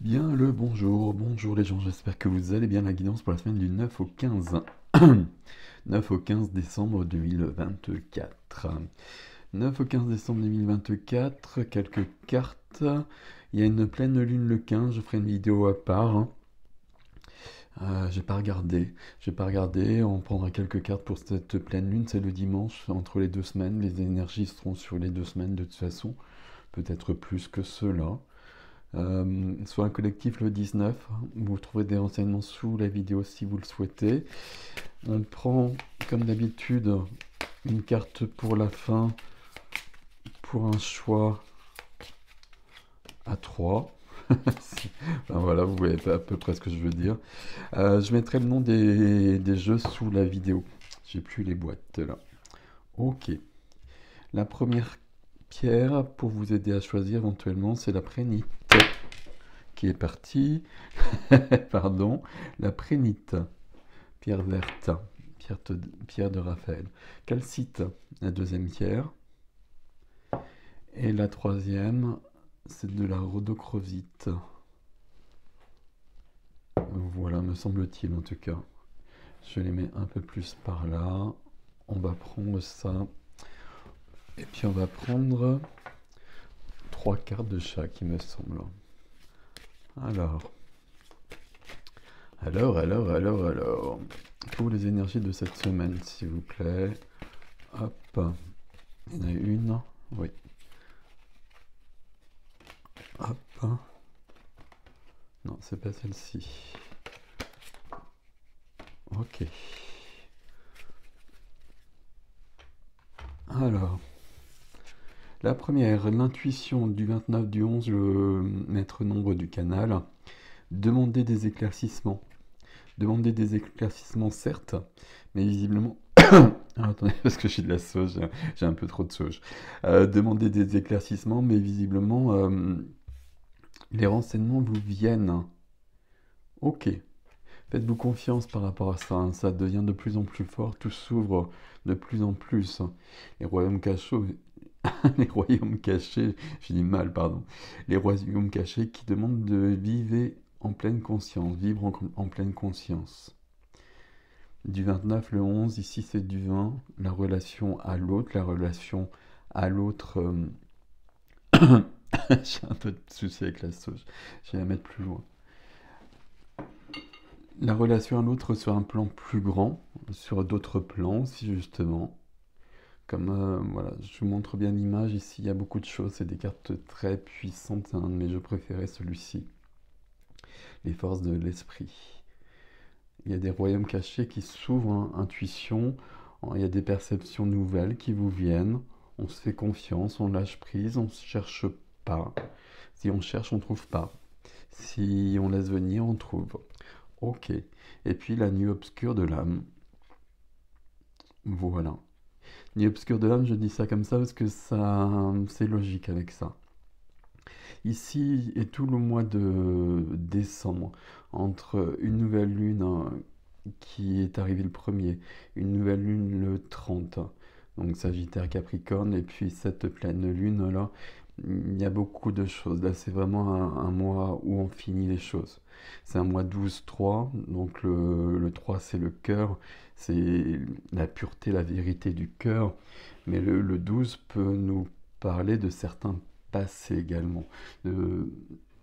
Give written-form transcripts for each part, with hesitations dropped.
Bien le bonjour, bonjour les gens, j'espère que vous allez bien. La guidance pour la semaine du 9 au 15. 9 au 15 décembre 2024. 9 au 15 décembre 2024, quelques cartes. Il y a une pleine lune le 15, je ferai une vidéo à part, hein. J'ai pas regardé, on prendra quelques cartes pour cette pleine lune, c'est le dimanche, entre les 2 semaines. Les énergies seront sur les 2 semaines de toute façon, peut-être plus que cela. Soit un collectif le 19. Vous trouverez des renseignements sous la vidéo si vous le souhaitez. On prend, comme d'habitude, une carte pour la fin, pour un choix à 3. Enfin, voilà, vous voyez à peu près ce que je veux dire. Je mettrai le nom des jeux sous la vidéo. J'ai plus les boîtes là. Ok. La première pierre pour vous aider à choisir éventuellement, c'est la prénite qui est partie. Pardon, la prénite. Pierre verte, pierre de Raphaël. Calcite, la deuxième pierre. Et la troisième, c'est de la rhodochrosite. Voilà, me semble-t-il en tout cas. Je les mets un peu plus par là. On va prendre ça. Et puis on va prendre 3 cartes de chaque, il me semble. Alors. Alors. Pour les énergies de cette semaine, s'il vous plaît. Hop. Il y en a une. Oui. Hop. Non, c'est pas celle-ci. Ok. Alors, la première, l'intuition du 29 du 11, le maître nombre du canal. Demander des éclaircissements. Demander des éclaircissements, certes, mais visiblement... Ah, attendez, parce que j'ai de la sauge, j'ai un peu trop de sauge. Demander des éclaircissements, mais visiblement, les renseignements vous viennent. Ok. Faites-vous confiance par rapport à ça, hein. Ça devient de plus en plus fort, tout s'ouvre de plus en plus. Les royaumes cachés, les royaumes cachés, j'ai dit mal, pardon. Les royaumes cachés qui demandent de vivre en pleine conscience, vivre en pleine conscience. Du 29, le 11, ici c'est du 20, la relation à l'autre, j'ai un peu de souci avec la sauce, je vais la mettre plus loin. La relation à l'autre sur un plan plus grand, sur d'autres plans aussi justement. Comme voilà, je vous montre bien l'image ici, il y a beaucoup de choses, c'est des cartes très puissantes, c'est un de mes jeux préférés celui-ci. Les forces de l'esprit. Il y a des royaumes cachés qui s'ouvrent, hein, intuition, il y a des perceptions nouvelles qui vous viennent, on se fait confiance, on lâche prise, on ne cherche pas. Si on cherche, on ne trouve pas. Si on laisse venir, on trouve. Ok. Et puis la nuit obscure de l'âme. Voilà. Nuit obscure de l'âme, je dis ça comme ça parce que ça, c'est logique avec ça. Ici est tout le mois de décembre, entre une nouvelle lune, hein, qui est arrivée le premier, une nouvelle lune le 30, donc Sagittaire Capricorne, et puis cette pleine lune là, il y a beaucoup de choses. Là, c'est vraiment un mois où on finit les choses. C'est un mois 12-3, donc le 3 c'est le cœur, c'est la pureté, la vérité du cœur, mais le 12 peut nous parler de certains passés également, de,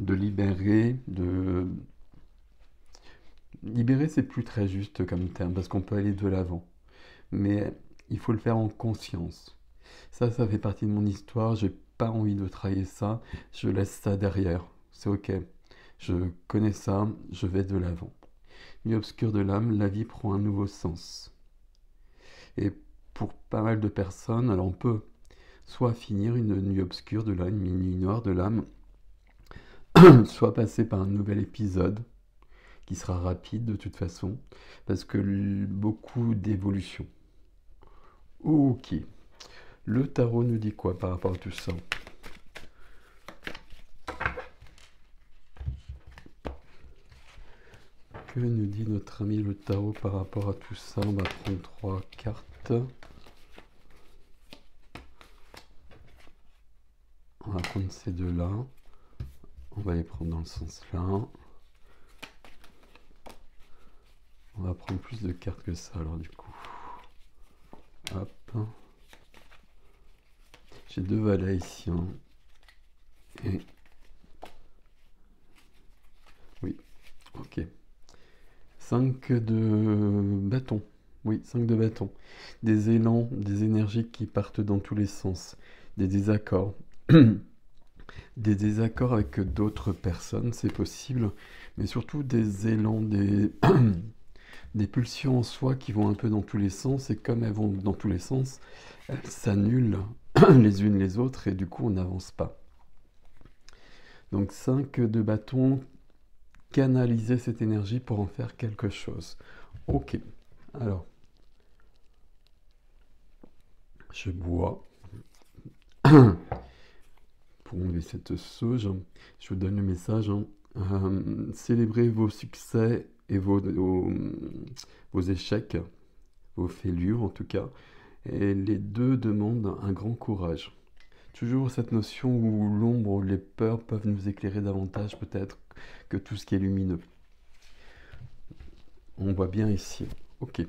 de libérer, de... Libérer, c'est plus très juste comme terme, parce qu'on peut aller de l'avant, mais il faut le faire en conscience. Ça fait partie de mon histoire, j'ai pas envie de travailler ça, je laisse ça derrière, c'est ok. Je connais ça, je vais de l'avant. Nuit obscure de l'âme, la vie prend un nouveau sens. Et pour pas mal de personnes, alors on peut soit finir une nuit obscure de l'âme, une nuit noire de l'âme, soit passer par un nouvel épisode qui sera rapide de toute façon, parce que beaucoup d'évolution. Ok. Le tarot nous dit quoi par rapport à tout ça? Que nous dit notre ami le tarot par rapport à tout ça? On va prendre 3 cartes. On va prendre ces deux-là. On va les prendre dans le sens là. On va prendre plus de cartes que ça alors du coup. Hop. J'ai 2 valets ici. Hein. Et... oui, ok. 5 de bâtons. Oui, 5 de bâtons. Des élans, des énergies qui partent dans tous les sens. Des désaccords. Des désaccords avec d'autres personnes, c'est possible. Mais surtout des élans, des pulsions en soi qui vont un peu dans tous les sens. Et comme elles vont dans tous les sens, elles s'annulent les unes les autres. Et du coup, on n'avance pas. Donc 5 de bâtons. Canaliser cette énergie pour en faire quelque chose. Ok. Alors, je bois. Pour enlever cette sauge, je vous donne le message. Célébrez vos succès et vos échecs, vos fêlures en tout cas. Et les deux demandent un grand courage. Toujours cette notion où l'ombre ou les peurs peuvent nous éclairer davantage peut-être que tout ce qui est lumineux. On voit bien ici. Ok.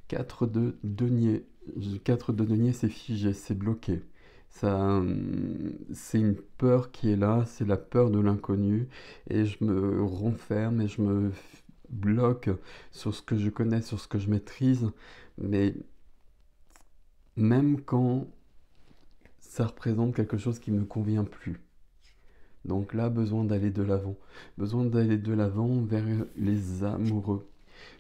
4 de denier. 4 de denier, c'est figé, c'est bloqué. Ça, c'est une peur qui est là, c'est la peur de l'inconnu. Et je me renferme et je me bloque sur ce que je connais, sur ce que je maîtrise. Mais même quand ça représente quelque chose qui ne me convient plus. Donc là, besoin d'aller de l'avant. Besoin d'aller de l'avant vers les amoureux.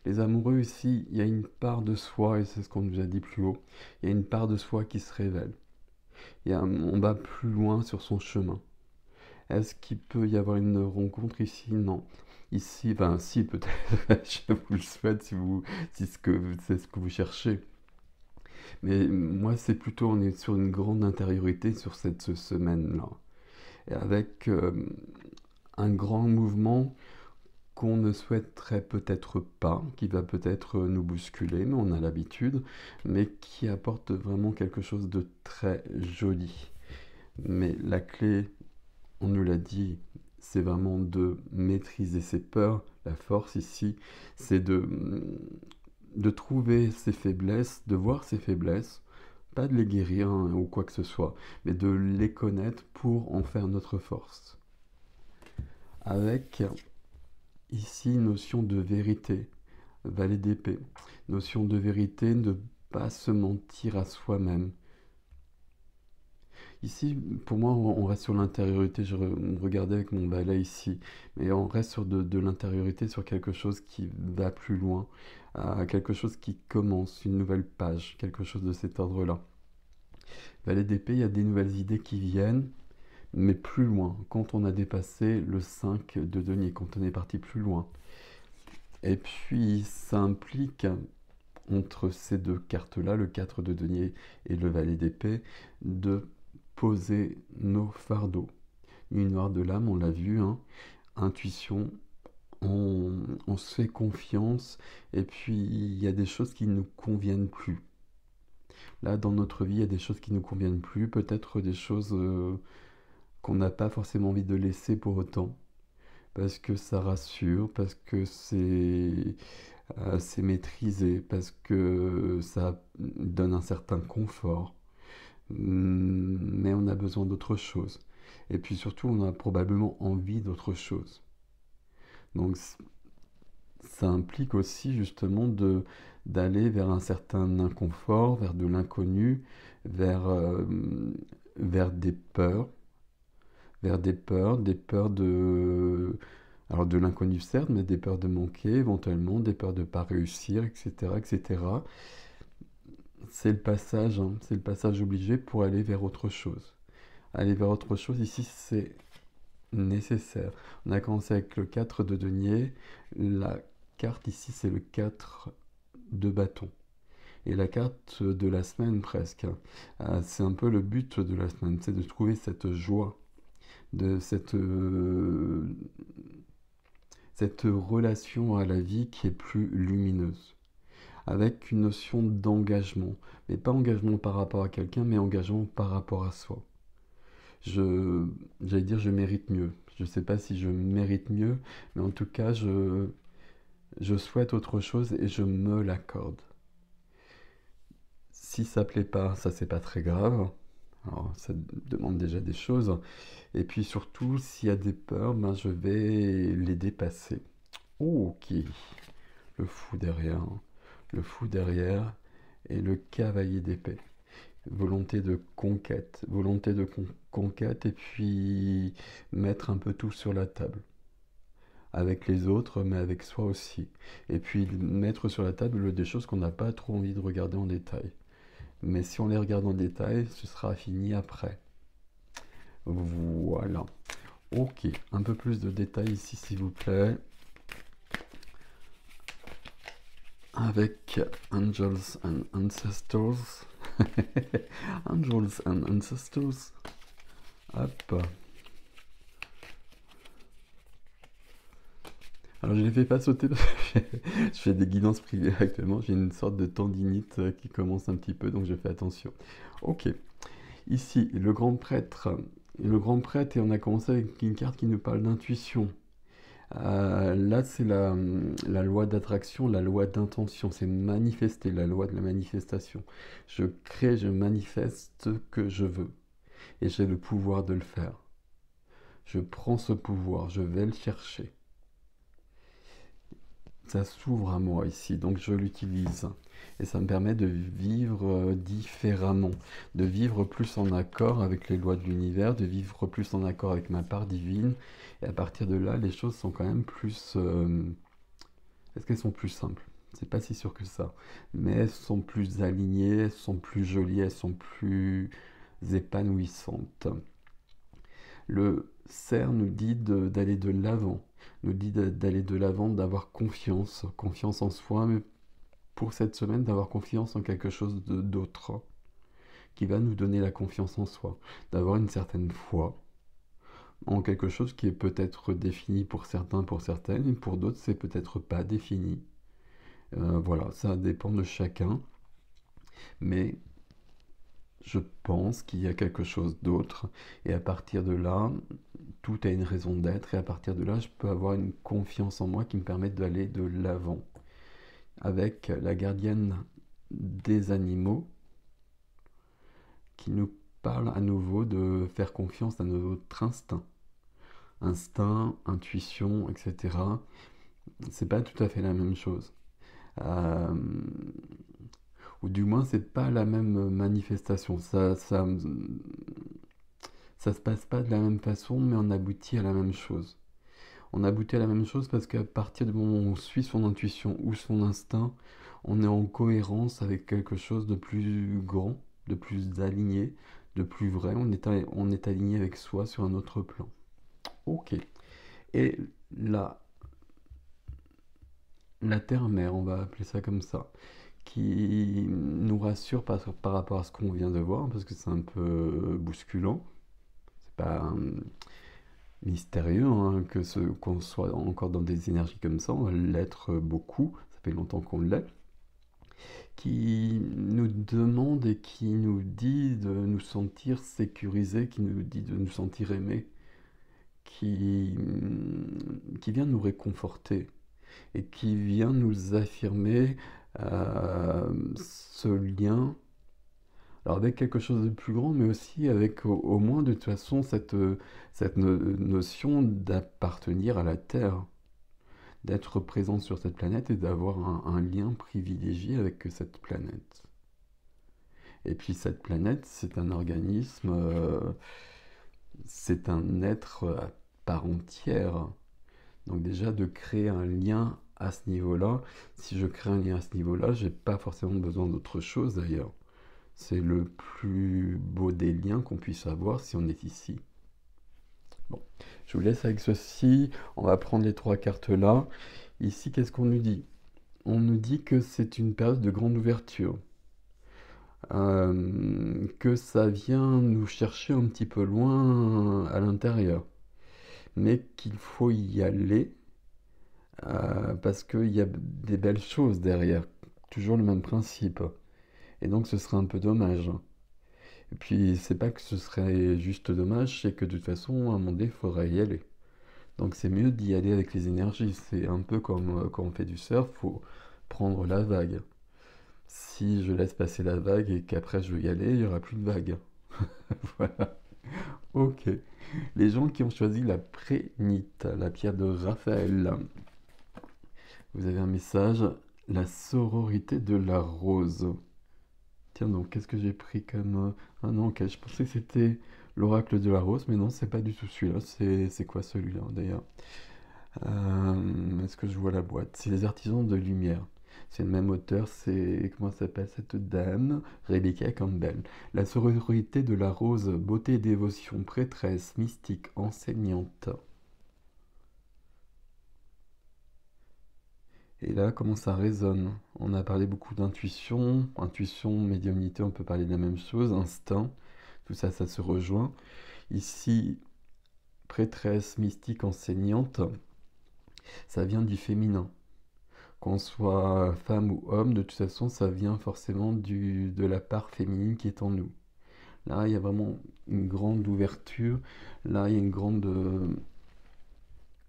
Les amoureux ici, il y a une part de soi, et c'est ce qu'on nous a dit plus haut, il y a une part de soi qui se révèle. On va plus loin sur son chemin. Est-ce qu'il peut y avoir une rencontre ici? Non. Ici, enfin si peut-être, je vous le souhaite si c'est ce que vous cherchez. Mais moi, c'est plutôt, on est sur une grande intériorité sur cette semaine-là. Et avec un grand mouvement qu'on ne souhaiterait peut-être pas, qui va peut-être nous bousculer, mais on a l'habitude, mais qui apporte vraiment quelque chose de très joli. Mais la clé, on nous l'a dit, c'est vraiment de maîtriser ses peurs. La force ici, c'est de trouver ses faiblesses, de voir ses faiblesses, pas de les guérir hein, ou quoi que ce soit, mais de les connaître pour en faire notre force. Avec ici notion de vérité, valet d'épée, notion de vérité, ne pas se mentir à soi-même. Ici, pour moi, on reste sur l'intériorité, je regardais avec mon valet ici, mais on reste sur de l'intériorité, sur quelque chose qui va plus loin, quelque chose qui commence, une nouvelle page, quelque chose de cet ordre-là. Valet d'épée, il y a des nouvelles idées qui viennent, mais plus loin, quand on a dépassé le 5 de denier, quand on est parti plus loin. Et puis, ça implique, entre ces deux cartes-là, le 4 de denier et le valet d'épée, de poser nos fardeaux. Nuit noire de l'âme, on l'a vu, hein, intuition, on se fait confiance, et puis il y a des choses qui ne nous conviennent plus. Là, dans notre vie, il y a des choses qui ne nous conviennent plus, peut-être des choses qu'on n'a pas forcément envie de laisser pour autant, parce que ça rassure, parce que c'est maîtrisé, parce que ça donne un certain confort. Mais on a besoin d'autre chose. Et puis surtout, on a probablement envie d'autre chose. Donc ça implique aussi justement d'aller vers un certain inconfort, vers de l'inconnu, vers des peurs, des peurs de... Alors de l'inconnu certes, mais des peurs de manquer éventuellement, des peurs de ne pas réussir, etc., etc. C'est le passage, hein, c'est le passage obligé pour aller vers autre chose. Aller vers autre chose, ici, c'est nécessaire. On a commencé avec le 4 de denier. La carte ici, c'est le 4 de bâton. Et la carte de la semaine presque. C'est un peu le but de la semaine, c'est de trouver cette joie, de cette relation à la vie qui est plus lumineuse. Avec une notion d'engagement. Mais pas engagement par rapport à quelqu'un, mais engagement par rapport à soi. je, j'allais dire je mérite mieux. Je sais pas si je mérite mieux, mais en tout cas, je souhaite autre chose et je me l'accorde. Si ça plaît pas, ça c'est pas très grave. Alors, ça demande déjà des choses. Et puis surtout, s'il y a des peurs, ben, je vais les dépasser. Oh, ok. Le fou derrière, hein. Le fou derrière et le cavalier d'épée. Volonté de conquête et puis mettre un peu tout sur la table. Avec les autres, mais avec soi aussi. Et puis mettre sur la table des choses qu'on n'a pas trop envie de regarder en détail. Mais si on les regarde en détail, ce sera fini après. Voilà. Ok, un peu plus de détails ici, s'il vous plaît. Avec Angels and Ancestors. Angels and Ancestors. Hop. Alors je ne les fais pas sauter parce que je fais des guidances privées actuellement. J'ai une sorte de tendinite qui commence un petit peu, donc je fais attention. Ok. Ici, le grand prêtre. Le grand prêtre, et on a commencé avec une carte qui nous parle d'intuition. Là, c'est la loi d'attraction, la loi d'intention. C'est manifester, la loi de la manifestation. Je crée, je manifeste ce que je veux. Et j'ai le pouvoir de le faire. Je prends ce pouvoir, je vais le chercher. Ça s'ouvre à moi ici, donc je l'utilise. Et ça me permet de vivre différemment, de vivre plus en accord avec les lois de l'univers, de vivre plus en accord avec ma part divine. Et à partir de là, les choses sont quand même plus... Est-ce qu'elles sont plus simples? C'est pas si sûr que ça. Mais elles sont plus alignées, elles sont plus jolies, elles sont plus épanouissantes. Le cerf nous dit d'aller de l'avant, nous dit d'aller de l'avant, d'avoir confiance, confiance en soi, mais pour cette semaine, d'avoir confiance en quelque chose d'autre qui va nous donner la confiance en soi, d'avoir une certaine foi en quelque chose qui est peut-être défini pour certains, pour certaines, et pour d'autres, c'est peut-être pas défini. Voilà, ça dépend de chacun, mais je pense qu'il y a quelque chose d'autre, et à partir de là, tout a une raison d'être, et à partir de là, je peux avoir une confiance en moi qui me permet d'aller de l'avant. Avec la gardienne des animaux, qui nous parle à nouveau de faire confiance à notre instinct. Instinct, intuition, etc. C'est pas tout à fait la même chose. Euh, ou du moins, c'est pas la même manifestation. Ça se passe pas de la même façon, mais on aboutit à la même chose. On aboutit à la même chose parce qu'à partir du moment où on suit son intuition ou son instinct, on est en cohérence avec quelque chose de plus grand, de plus aligné, de plus vrai. On est aligné avec soi sur un autre plan. Ok. Et là, la terre-mère, on va appeler ça comme ça, qui nous rassure par rapport à ce qu'on vient de voir, parce que c'est un peu bousculant. C'est pas mystérieux hein, qu'on soit encore dans des énergies comme ça. On va l'être beaucoup. Ça fait longtemps qu'on l'est. Qui nous demande et qui nous dit de nous sentir sécurisés, qui nous dit de nous sentir aimés, qui vient nous réconforter et qui vient nous affirmer ce lien, alors avec quelque chose de plus grand, mais aussi avec au moins de toute façon cette notion d'appartenir à la Terre, d'être présent sur cette planète et d'avoir un lien privilégié avec cette planète. Et puis cette planète, c'est un organisme, c'est un être à part entière. Donc déjà de créer un lien à ce niveau-là, si je crée un lien à ce niveau-là, j'ai pas forcément besoin d'autre chose d'ailleurs. C'est le plus beau des liens qu'on puisse avoir si on est ici. Bon, je vous laisse avec ceci. On va prendre les trois cartes là. Ici, qu'est-ce qu'on nous dit? On nous dit que c'est une période de grande ouverture. Que ça vient nous chercher un petit peu loin à l'intérieur. Mais qu'il faut y aller parce qu'il y a des belles choses derrière. Toujours le même principe. Et donc ce serait un peu dommage. Et puis, c'est pas que ce serait juste dommage, c'est que de toute façon, à un moment donné, il faudrait y aller. Donc, c'est mieux d'y aller avec les énergies. C'est un peu comme quand on fait du surf, faut prendre la vague. Si je laisse passer la vague et qu'après je veux y aller, il n'y aura plus de vague. Voilà. Ok. Les gens qui ont choisi la prénite, la pierre de Raphaël. Vous avez un message, la sororité de la rose. Tiens donc, qu'est-ce que j'ai pris comme... Ah non, ok, je pensais que c'était l'oracle de la rose, mais non, c'est pas du tout celui-là. C'est quoi celui-là d'ailleurs? Est-ce que je vois la boîte? C'est les artisans de lumière. C'est le même auteur, c'est... Comment s'appelle cette dame? Rebecca Campbell. La sororité de la rose, beauté et dévotion, prêtresse, mystique, enseignante. Et là, comment ça résonne? On a parlé beaucoup d'intuition, intuition, médiumnité, on peut parler de la même chose, instinct, tout ça, ça se rejoint. Ici, prêtresse, mystique, enseignante, ça vient du féminin. Qu'on soit femme ou homme, de toute façon, ça vient forcément de la part féminine qui est en nous. Là, il y a vraiment une grande ouverture, là, il y a une grande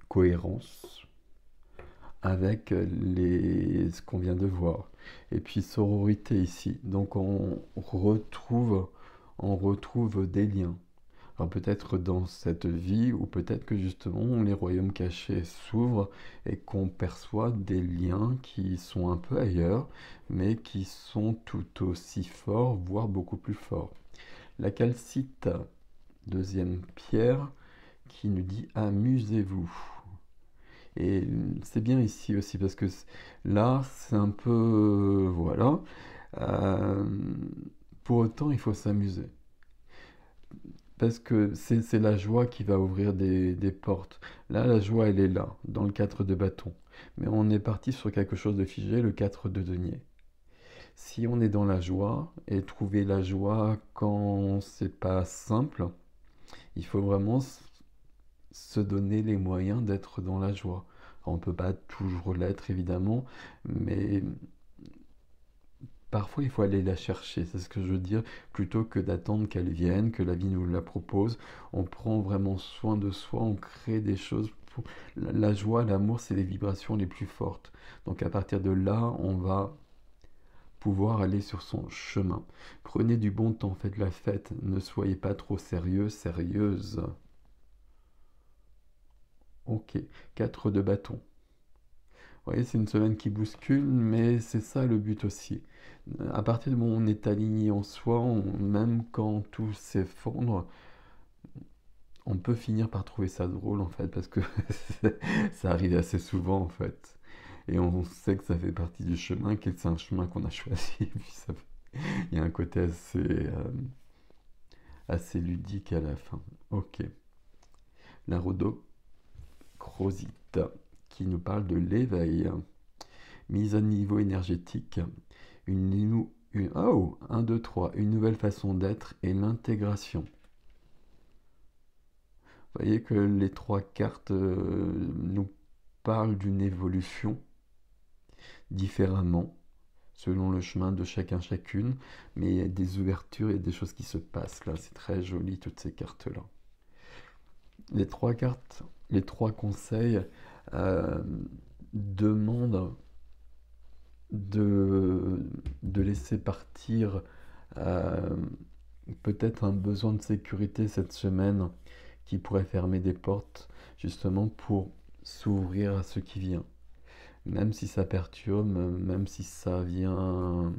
cohérence avec ce qu'on vient de voir. Et puis sororité ici. Donc on retrouve des liens. Alors peut-être dans cette vie, ou peut-être que justement les royaumes cachés s'ouvrent et qu'on perçoit des liens qui sont un peu ailleurs, mais qui sont tout aussi forts, voire beaucoup plus forts. La calcite, deuxième pierre, qui nous dit amusez-vous. Et c'est bien ici aussi parce que là, c'est un peu... voilà. Euh, pour autant, il faut s'amuser. Parce que c'est la joie qui va ouvrir des portes. Là, la joie, elle est là, dans le 4 de bâton. Mais on est parti sur quelque chose de figé, le 4 de denier. Si on est dans la joie, et trouver la joie quand c'est pas simple, il faut vraiment se donner les moyens d'être dans la joie. On ne peut pas toujours l'être, évidemment, mais parfois il faut aller la chercher, c'est ce que je veux dire, plutôt que d'attendre qu'elle vienne, que la vie nous la propose. On prend vraiment soin de soi, on crée des choses. La joie, l'amour, c'est les vibrations les plus fortes. Donc à partir de là, on va pouvoir aller sur son chemin. Prenez du bon temps, faites la fête, ne soyez pas trop sérieux, sérieuse. Ok, 4 de bâton. Vous voyez, c'est une semaine qui bouscule, mais c'est ça le but aussi. À partir du moment où on est aligné en soi, même quand tout s'effondre, on peut finir par trouver ça drôle en fait, parce que ça arrive assez souvent en fait. Et on sait que ça fait partie du chemin, que c'est un chemin qu'on a choisi. Et puis il y a un côté assez ludique à la fin. Ok. La rhodochrosite qui nous parle de l'éveil, mise à niveau énergétique, oh, 1, 2, 3, une nouvelle façon d'être et l'intégration. Vous voyez que les trois cartes nous parlent d'une évolution différemment, selon le chemin de chacun chacune, mais il y a des ouvertures et des choses qui se passent là. C'est très joli toutes ces cartes-là. Les trois cartes, les trois conseils euh, demandent de laisser partir euh, peut-être un besoin de sécurité cette semaine qui pourrait fermer des portes justement pour s'ouvrir à ce qui vient. Même si ça perturbe, même si ça vient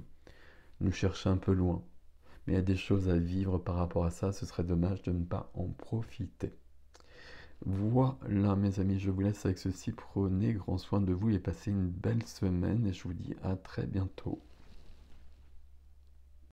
nous chercher un peu loin. Mais il y a des choses à vivre par rapport à ça, ce serait dommage de ne pas en profiter. Voilà mes amis, je vous laisse avec ceci, prenez grand soin de vous et passez une belle semaine et je vous dis à très bientôt.